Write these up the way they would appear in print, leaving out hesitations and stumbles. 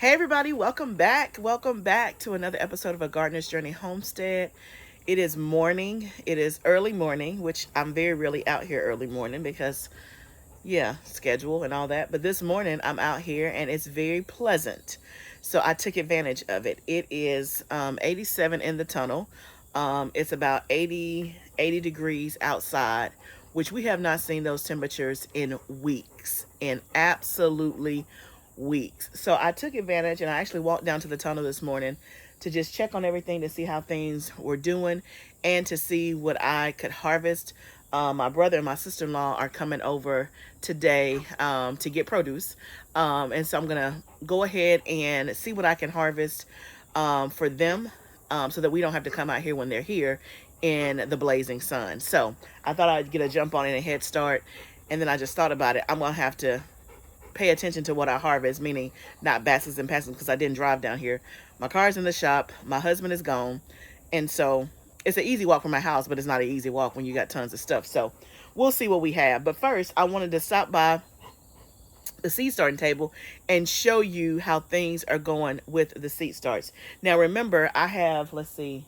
Hey everybody, welcome back. Welcome back to another episode of A Gardener's Journey Homestead. It is morning. It is early morning, which I'm very rarely out here early morning because, yeah, schedule and all that. But this morning I'm out here and it's very pleasant. So I took advantage of it. It is 87 in the tunnel. It's about 80 degrees outside, which we have not seen those temperatures in weeks, in absolutely weeks. So I took advantage and I actually walked down to the tunnel this morning to just check on everything to see how things were doing and to see what I could harvest. My brother and my sister-in-law are coming over today to get produce. And so I'm going to go ahead and see what I can harvest for them so that we don't have to come out here when they're here in the blazing sun. So I thought I'd get a jump on it, a head start. And then I just thought about it. I'm going to have to pay attention to what I harvest, meaning not baskets and baskets because I didn't drive down here. My car's in the shop. My husband is gone. And so it's an easy walk from my house, but it's not an easy walk when you got tons of stuff. So we'll see what we have. But first, I wanted to stop by the seed starting table and show you how things are going with the seed starts. Now, remember, I have, let's see,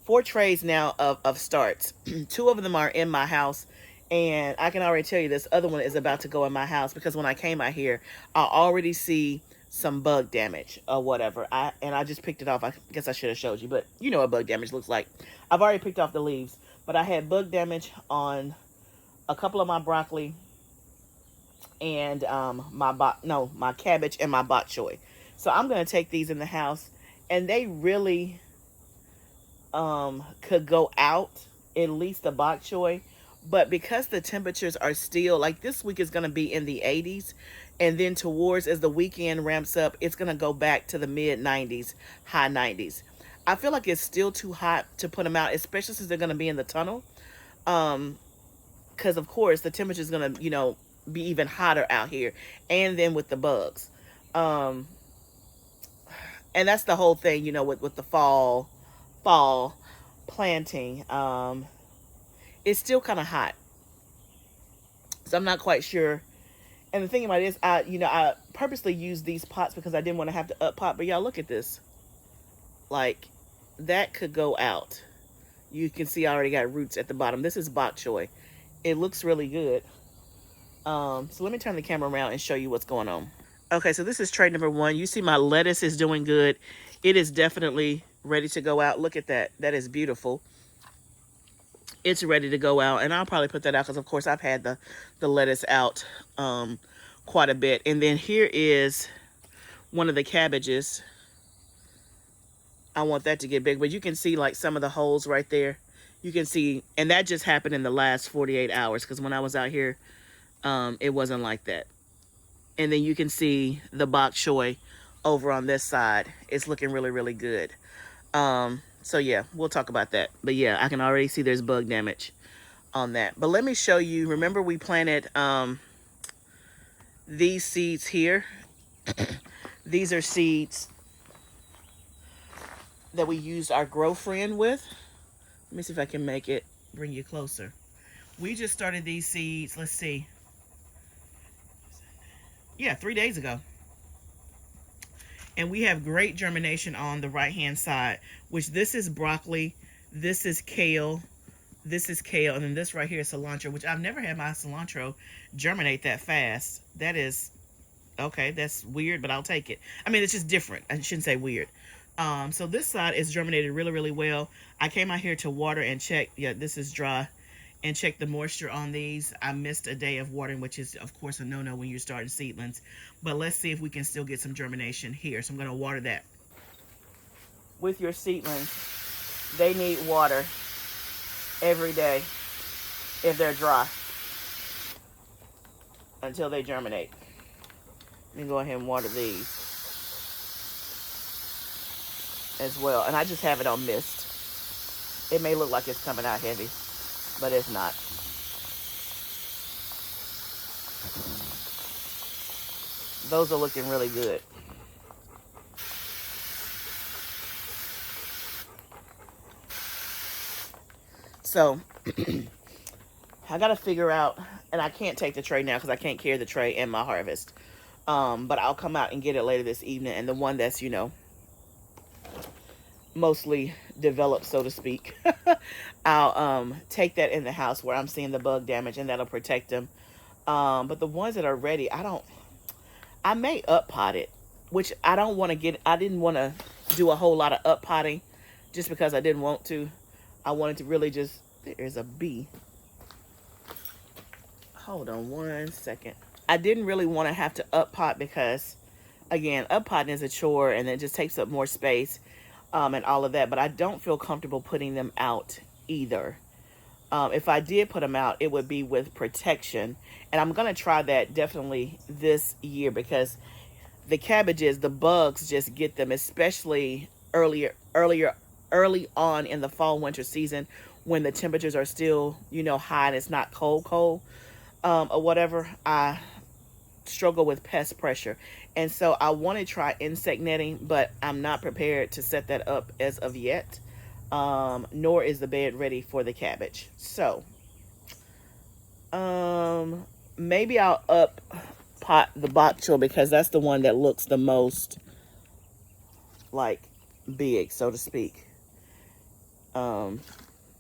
4 trays now of starts. 2 of them are in my house. And I can already tell you this other one is about to go in my house because when I came out here, I already see some bug damage or whatever. I just picked it off. I guess I should have showed you, but you know what bug damage looks like. I've already picked off the leaves, but I had bug damage on a couple of my broccoli and my cabbage and my bok choy. So I'm going to take these in the house, and they really could go out, at least the bok choy. But because the temperatures are still, like this week is going to be in the 80s. And then towards, as the weekend ramps up, it's going to go back to the mid 90s, high 90s. I feel like it's still too hot to put them out, especially since they're going to be in the tunnel. Because, of course, the temperature is going to, be even hotter out here. And then with the bugs. And that's the whole thing, with the fall planting. It's still kind of hot. So I'm not quite sure. And the thing about it is, I purposely used these pots because I didn't want to have to up pot. But y'all, look at this. Like, that could go out. You can see I already got roots at the bottom. This is bok choy. It looks really good. So let me turn the camera around and show you what's going on. Okay, so this is tray number 1. You see my lettuce is doing good. It is definitely ready to go out. Look at that. That is beautiful. It's ready to go out, and I'll probably put that out because, of course, I've had the lettuce out quite a bit. And then here is one of the cabbages. I want that to get big, but you can see like some of the holes right there. You can see, and that just happened in the last 48 hours because when I was out here, it wasn't like that. And then you can see the bok choy over on this side. It's looking really, really good. So yeah, we'll talk about that. But yeah, I can already see there's bug damage on that. But let me show you. Remember we planted these seeds here. These are seeds that we used our Grow Friend with. Let me see if I can make it bring you closer. We just started these seeds, let's see. Yeah, 3 days ago. And we have great germination on the right-hand side, which this is broccoli, this is kale, and then this right here is cilantro, which I've never had my cilantro germinate that fast. That is, okay, that's weird, but I'll take it. I mean, it's just different. I shouldn't say weird. So this side is germinated really, really well. I came out here to water and check. Yeah, this is dry. And check the moisture on these. I missed a day of watering, which is, of course, a no-no when you're starting seedlings. But let's see if we can still get some germination here. So I'm going to water that. With your seedlings, they need water every day if they're dry until they germinate. Let me go ahead and water these as well. And I just have it on mist. It may look like it's coming out heavy, but it's not. Those are looking really good. So I got to figure out, and I can't take the tray now because I can't carry the tray and my harvest. But I'll come out and get it later this evening. And the one that's, mostly developed, so to speak, I'll take that in the house where I'm seeing the bug damage, and that'll protect them. But the ones that are ready, I may up pot it, which I don't want to I didn't want to do a whole lot of up potting just because I didn't want to. I wanted to really just, there's a bee. Hold on one second. I didn't really want to have to up pot because, again, up potting is a chore and it just takes up more space, and all of that. But I don't feel comfortable putting them out either. If I did put them out, it would be with protection. And I'm going to try that definitely this year, because the cabbages, the bugs just get them, especially early on in the fall winter season when the temperatures are still, high and it's not cold, or whatever. I struggle with pest pressure. And so I want to try insect netting, but I'm not prepared to set that up as of yet. Nor is the bed ready for the cabbage. So, maybe I'll up pot the bok choy, because that's the one that looks the most like big, so to speak.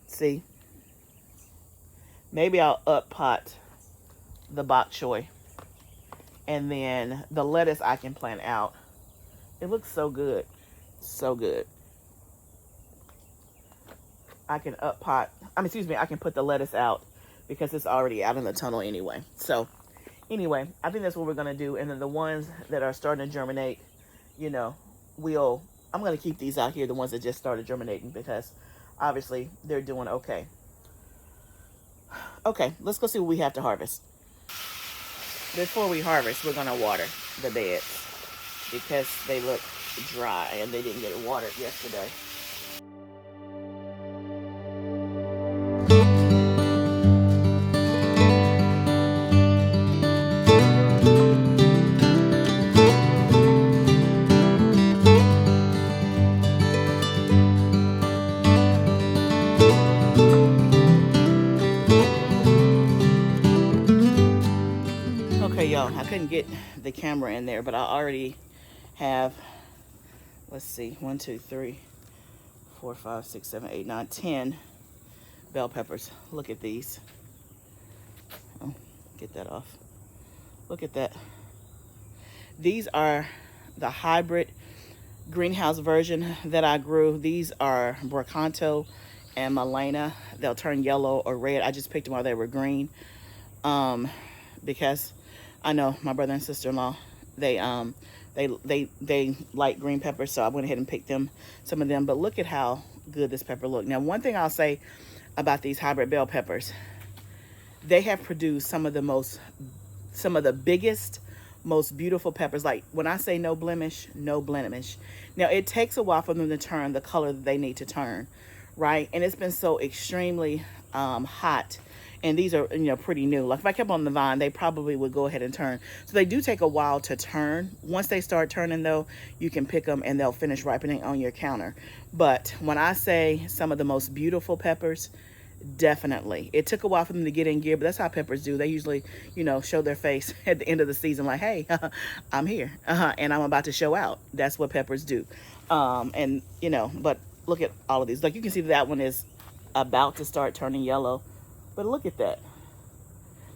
See, maybe I'll up pot the bok choy, and then the lettuce I can plant out. It looks so good, so good. I can I can put the lettuce out because it's already out in the tunnel anyway. So anyway, I think that's what we're going to do. And then the ones that are starting to germinate, I'm going to keep these out here, the ones that just started germinating, because obviously they're doing okay. Okay, let's go see what we have to harvest. Before we harvest, we're going to water the beds because they look dry and they didn't get watered yesterday. Okay, y'all, I couldn't get the camera in there, but I already have, let's see, 1, 2, 3, 4, 5, 6, 7, 8, 9, 10 bell peppers. Look at these. Oh, get that off. Look at that. These are the hybrid greenhouse version that I grew. These are Bracanto and Milena. They'll turn yellow or red. I just picked them while they were green, because I know my brother and sister-in-law, they like green peppers, so I went ahead and picked some of them. But look at how good this pepper looked. Now, one thing I'll say about these hybrid bell peppers, they have produced some of the biggest, most beautiful peppers. Like, when I say no blemish, no blemish. Now, it takes a while for them to turn the color that they need to turn, right? And it's been so extremely hot. And these are, pretty new. Like, if I kept on the vine, they probably would go ahead and turn. So they do take a while to turn. Once they start turning, though, you can pick them and they'll finish ripening on your counter. But when I say some of the most beautiful peppers, definitely. It took a while for them to get in gear, but that's how peppers do. They usually, show their face at the end of the season like, hey, I'm here, and I'm about to show out. That's what peppers do. But look at all of these. Like, you can see that one is about to start turning yellow. But look at that.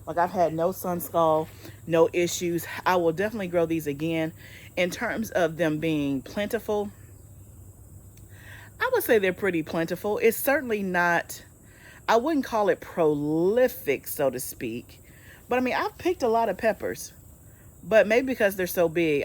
Like, I've had no sun scald, no issues. I will definitely grow these again. In terms of them being plentiful, I would say they're pretty plentiful. It's certainly not, I wouldn't call it prolific, so to speak. But, I've picked a lot of peppers. But maybe because they're so big.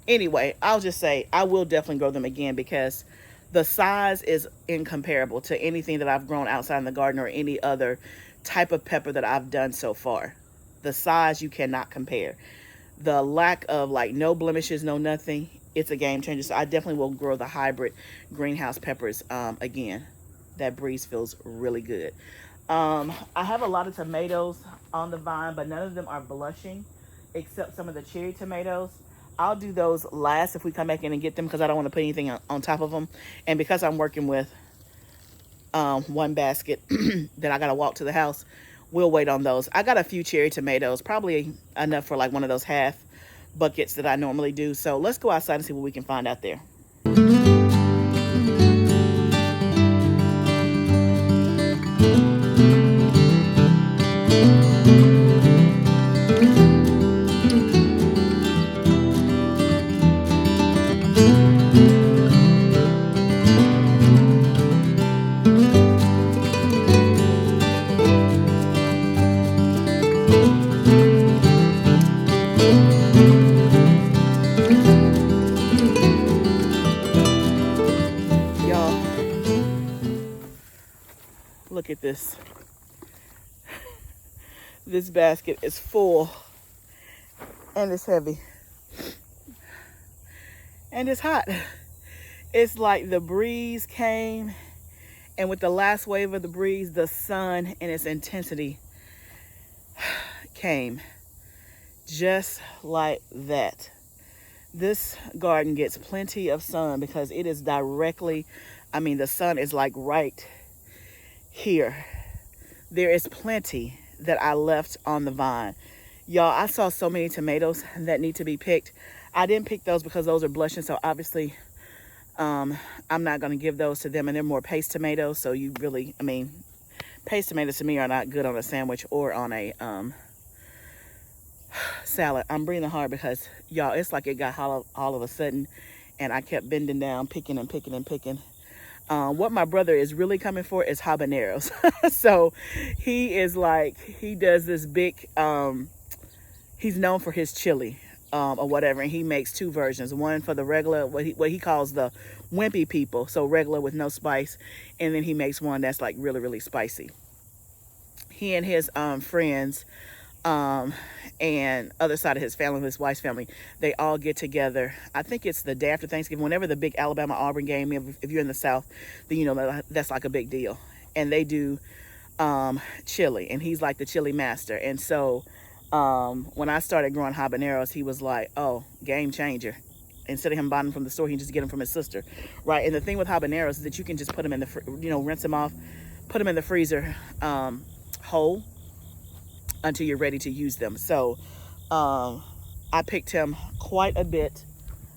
Anyway, I'll just say I will definitely grow them again, because the size is incomparable to anything that I've grown outside in the garden or any other type of pepper that I've done so far. The size, you cannot compare. The lack of, no blemishes, no nothing, it's a game changer. So I definitely will grow the hybrid greenhouse peppers again. That breeze feels really good. I have a lot of tomatoes on the vine, but none of them are blushing except some of the cherry tomatoes. I'll do those last if we come back in and get them, because I don't want to put anything on top of them. And because I'm working with one basket that I got to walk to the house, we'll wait on those. I got a few cherry tomatoes, probably enough for one of those half buckets that I normally do. So let's go outside and see what we can find out there. Y'all, look at this. This basket is full and it's heavy and it's hot. It's like the breeze came, and with the last wave of the breeze, the sun and its intensity came just like that. This garden gets plenty of sun because it is directly, I mean, the sun is like right here. There is plenty that I left on the vine. Y'all, I saw so many tomatoes that need to be picked. I didn't pick those because those are blushing, so obviously I'm not going to give those to them, and they're more paste tomatoes. So you really, I mean, paste tomatoes to me are not good on a sandwich or on a salad. I'm breathing hard because, y'all, it's like it got hollow all of a sudden, and I kept bending down, picking and picking and picking. What my brother is really coming for is habaneros. So he is like, he does this big, he's known for his chili or whatever, and he makes two versions. One for the regular, what he calls the wimpy people, so regular with no spice, and then he makes one that's like really, really spicy. He and his friends and other side of his family, his wife's family, they all get together. I think it's the day after Thanksgiving, whenever the big Alabama-Auburn game, if you're in the South, then you know that's like a big deal. And they do chili, and he's like the chili master. And so when I started growing habaneros, he was like, oh, game changer. Instead of him buying them from the store, he can just get them from his sister, right? And the thing with habaneros is that you can just put them in the, rinse them off, put them in the freezer whole until you're ready to use them. So I picked him quite a bit.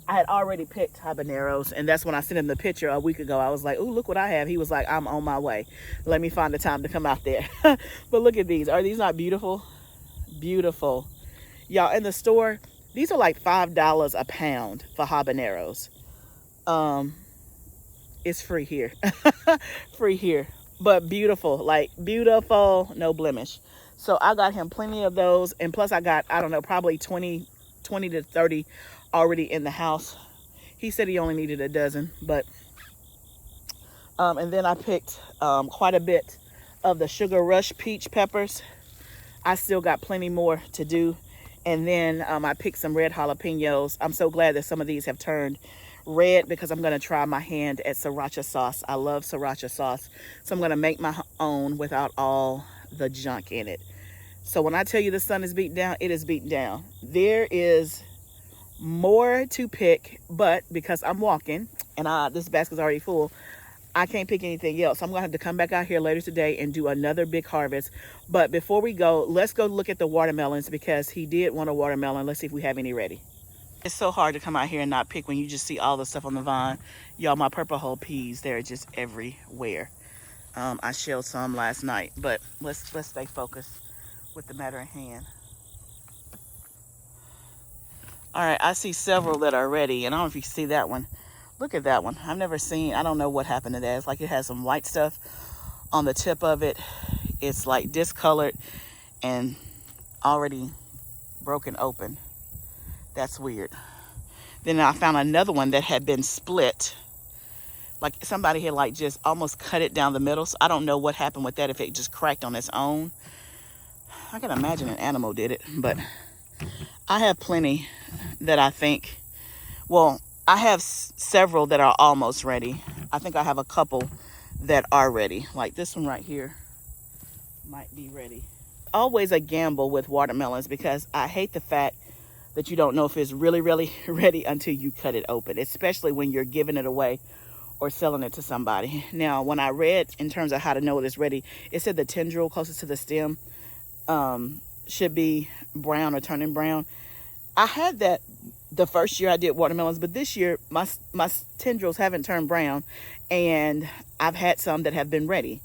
I had already picked habaneros, and that's when I sent him the picture a week ago. I was like, ooh, look what I have. He was like, I'm on my way. Let me find the time to come out there. But look at these. Are these not beautiful? Beautiful. Y'all, in the store, these are like $5 a pound for habaneros. It's free here. Free here. But beautiful, like beautiful, no blemish. So I got him plenty of those, and plus I got, I don't know, probably 20 to 30 already in the house. He said he only needed a dozen, but and then I picked quite a bit of the Sugar Rush peach peppers. I still got plenty more to do. And then I picked some red jalapenos. I'm so glad that some of these have turned red because I'm going to try my hand at sriracha sauce. I love sriracha sauce. So I'm going to make my own without all the junk in it. So when I tell you the sun is beaten down, it is beaten down. There is more to pick, but because I'm walking and this basket's already full, I can't pick anything else. I'm going to have to come back out here later today and do another big harvest. But before we go, let's go look at the watermelons because he did want a watermelon. Let's see if we have any ready. It's so hard to come out here and not pick when you just see all the stuff on the vine. Y'all, my purple hull peas, they're just everywhere. I shelled some last night, but let's stay focused with the matter at hand. All right, I see several that are ready, and I don't know if you can see that one. Look at that one. I've never seen, I don't know what happened to that. It's like it has some white stuff on the tip of it. It's like discolored and already broken open. That's weird. Then I found another one that had been split. Like somebody had like just almost cut it down the middle. So I don't know what happened with that, if it just cracked on its own. I can imagine an animal did it, but I have plenty that I think, well, I have several that are almost ready. I think I have a couple that are ready. Like this one right here might be ready. Always a gamble with watermelons because I hate the fact that you don't know if it's really, really ready until you cut it open, especially when you're giving it away or selling it to somebody. Now, when I read in terms of how to know it is ready, it said the tendril closest to the stem should be brown or turning brown. I had that the first year I did watermelons, but this year my tendrils haven't turned brown, and I've had some that have been ready.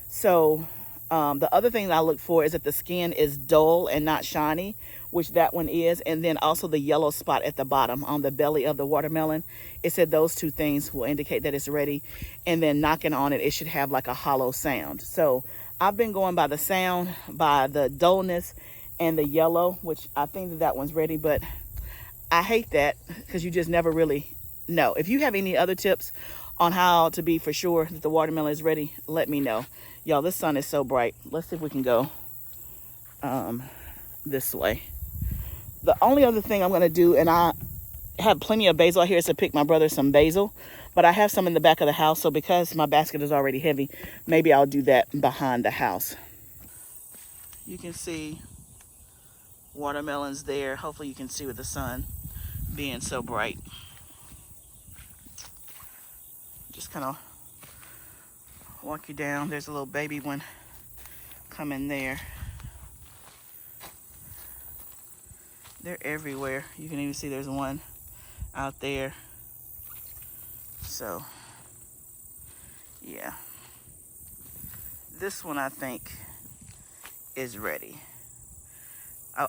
So the other thing that I look for is that the skin is dull and not shiny, which that one is, and then also the yellow spot at the bottom on the belly of the watermelon. It said those two things will indicate that it's ready, and then knocking on it, it should have like a hollow sound. So I've been going by the sound, by the dullness, and the yellow, which I think that that one's ready, but I hate that because you just never really know. If you have any other tips on how to be for sure that the watermelon is ready, let me know. Y'all, this sun is so bright. Let's see if we can go this way. The only other thing I'm going to do, and I have plenty of basil out here, is to pick my brother some basil. But I have some in the back of the house, so because my basket is already heavy, maybe I'll do that behind the house. You can see watermelons there. Hopefully you can see with the sun being so bright. Just kind of walk you down. There's a little baby one coming there. They're everywhere. You can even see there's one out there. So, yeah. This one I think is ready.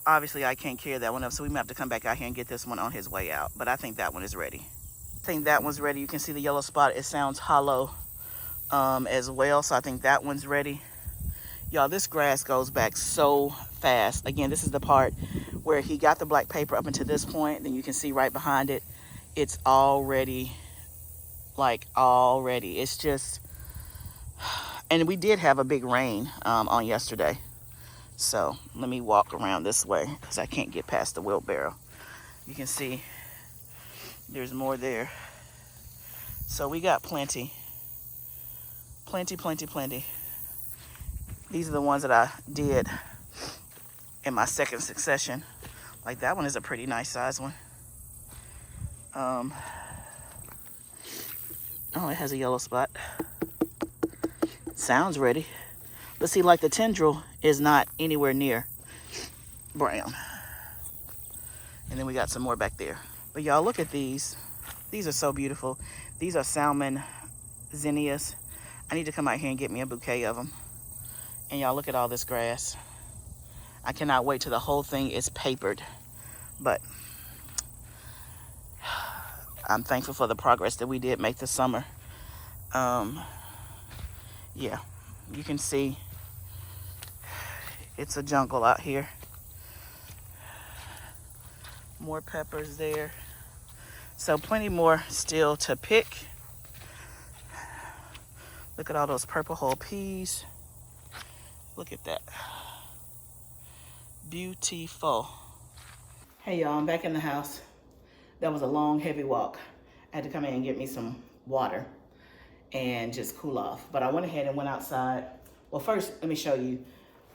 Obviously I can't carry that one up, so we might have to come back out here and get this one on his way out. But I think that one is ready. I think that one's ready. You can see the yellow spot. It sounds hollow as well, so I think that one's ready. Y'all, this grass goes back so fast. Again, this is the part where he got the black paper up until this point. Then you can see right behind it, it's already, it's just, and we did have a big rain on yesterday. So let me walk around this way because I can't get past the wheelbarrow. You can see there's more there. So we got plenty. Plenty. These are the ones that I did in my second succession. Like that one is a pretty nice size one. Oh, it has a yellow spot. Sounds ready. But see, like the tendril is not anywhere near brown. And then we got some more back there. But y'all, look at these. These are so beautiful. These are salmon zinnias. I need to come out here and get me a bouquet of them. And y'all, look at all this grass. I cannot wait till the whole thing is papered. But I'm thankful for the progress that we did make this summer. Yeah, you can see it's a jungle out here. More peppers there. So plenty more still to pick. Look at all those purple whole peas. Look at that. Beautiful. Hey y'all, I'm back in the house. That was a long, heavy walk. I had to come in and get me some water and just cool off. But I went ahead and went outside. Well, first, let me show you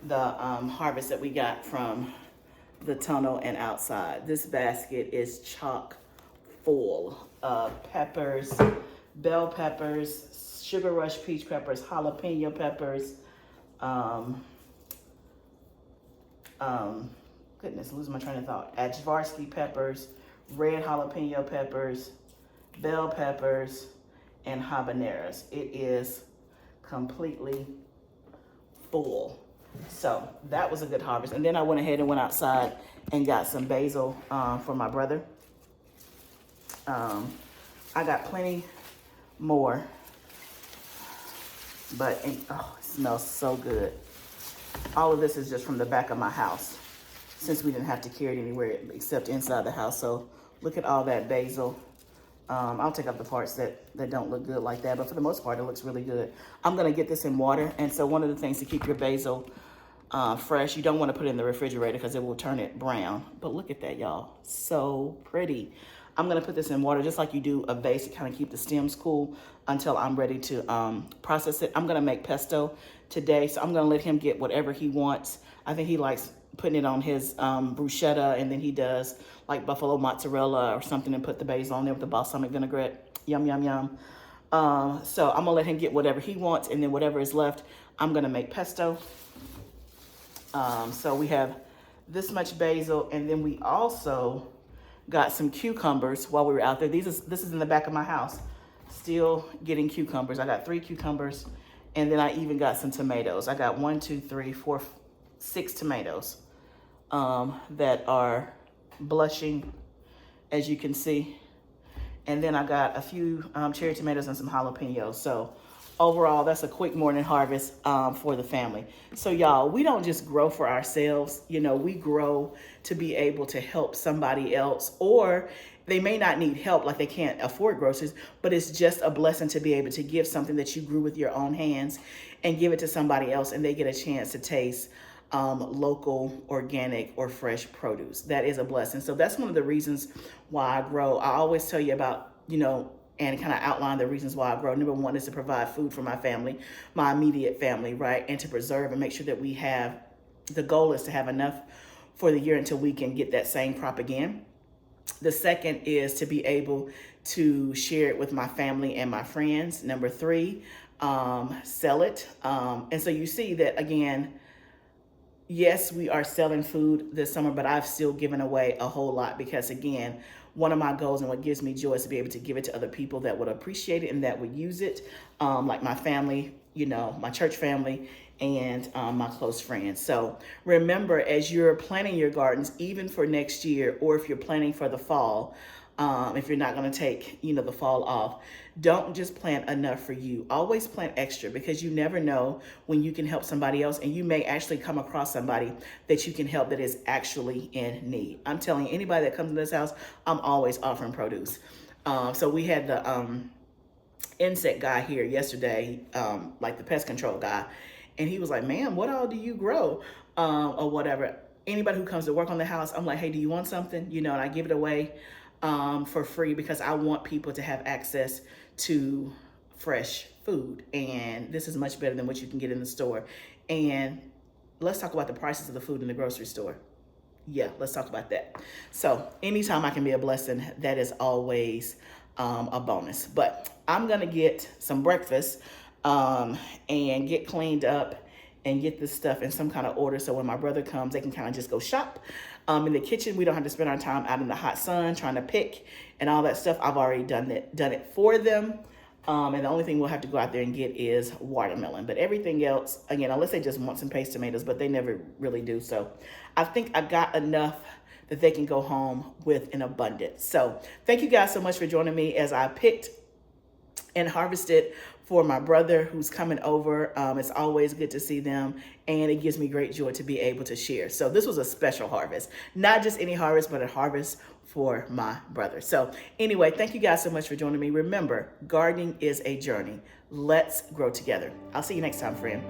the harvest that we got from the tunnel and outside. This basket is chock full of peppers, bell peppers, sugar rush peach peppers, jalapeno peppers, goodness, losing my train of thought. Ajvarsky peppers, red jalapeno peppers, bell peppers, and habaneros. It is completely full. So that was a good harvest. And then I went ahead and went outside and got some basil for my brother. I got plenty more, but oh, it smells so good. All of this is just from the back of my house, since we didn't have to carry it anywhere except inside the house. So look at all that basil. I'll take out the parts that don't look good like that, but for the most part, it looks really good. I'm gonna get this in water, and so one of the things to keep your basil fresh, you don't want to put it in the refrigerator because it will turn it brown. But look at that, y'all, so pretty. I'm gonna put this in water just like you do a vase to kind of keep the stems cool until I'm ready to process it. I'm gonna make pesto today, so I'm gonna let him get whatever he wants. I think he likes putting it on his bruschetta, and then he does like buffalo mozzarella or something and put the basil on there with the balsamic vinaigrette. Yum, yum, yum. So I'm gonna let him get whatever he wants, and then whatever is left, I'm gonna make pesto. So we have this much basil, and then we also got some cucumbers while we were out there. This is in the back of my house. Still getting cucumbers. I got 3 cucumbers, and then I even got some tomatoes. I got 1, 2, 3, 4, 6 tomatoes that are blushing, as you can see. And then I got a few cherry tomatoes and some jalapenos. So overall, that's a quick morning harvest for the family. So y'all, we don't just grow for ourselves. You know, we grow to be able to help somebody else, or they may not need help, like they can't afford groceries, but it's just a blessing to be able to give something that you grew with your own hands and give it to somebody else, and they get a chance to taste local, organic, or fresh produce. That is a blessing. So that's one of the reasons why I grow. I always tell you about, you know, and kind of outline the reasons why I grow. Number one is to provide food for my family, my immediate family, right? And to preserve and make sure that we have, the goal is to have enough for the year until we can get that same crop again. The second is to be able to share it with my family and my friends. Number 3, sell it. And so you see that again, yes, we are selling food this summer, but I've still given away a whole lot because, again, one of my goals and what gives me joy is to be able to give it to other people that would appreciate it and that would use it, like my family, you know, my church family, and my close friends. So remember, as you're planning your gardens, even for next year, or if you're planning for the fall, if you're not going to take, you know, the fall off, don't just plant enough for you. Always plant extra, because you never know when you can help somebody else, and you may actually come across somebody that you can help that is actually in need. I'm telling you, anybody that comes to this house, I'm always offering produce. So we had the insect guy here yesterday, like the pest control guy, and he was like, "Ma'am, what all do you grow?" Or whatever. Anybody who comes to work on the house, I'm like, "Hey, do you want something?" You know, and I give it away for free, because I want people to have access to fresh food. And this is much better than what you can get in the store. And let's talk about the prices of the food in the grocery store. Yeah, let's talk about that. So anytime I can be a blessing, that is always a bonus. But I'm going to get some breakfast and get cleaned up and get this stuff in some kind of order, so when my brother comes, they can kind of just go shop in the kitchen. We don't have to spend our time out in the hot sun trying to pick and all that stuff. I've already done it for them. And the only thing we'll have to go out there and get is watermelon. But everything else, again, unless they just want some paste tomatoes, but they never really do. So I think I got enough that they can go home with an abundance. So thank you guys so much for joining me as I picked and harvested for my brother who's coming over. It's always good to see them, and it gives me great joy to be able to share. So this was a special harvest, not just any harvest, but a harvest for my brother. So anyway, thank you guys so much for joining me. Remember, gardening is a journey. Let's grow together. I'll see you next time, friend.